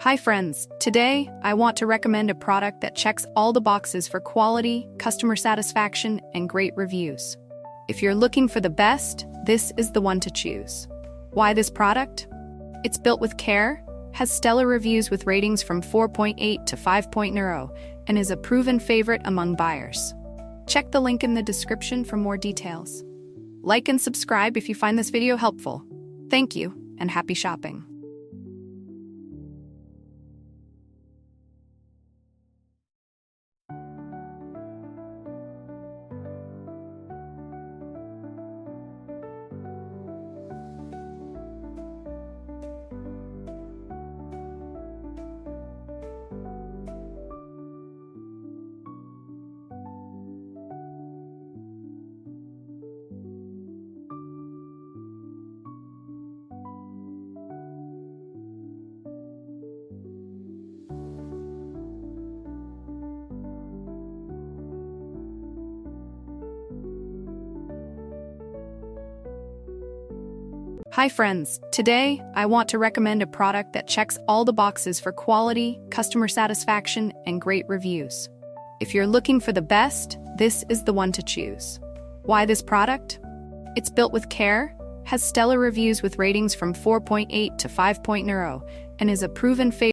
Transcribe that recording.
Hi friends, today I want to recommend a product that checks all the boxes for quality, customer satisfaction, and great reviews. If you're looking for the best, this is the one to choose. Why this product? It's built with care, has stellar reviews with ratings from 4.8 to 5.0, and is a proven favorite among buyers. Check the link in the description for more details. Like and subscribe if you find this video helpful. Thank you, and happy shopping. Hi friends, today I want to recommend a product that checks all the boxes for quality, customer satisfaction, and great reviews. If you're looking for the best, this is the one to choose. Why this product? It's built with care, has stellar reviews with ratings from 4.8 to 5.0, and is a proven favorite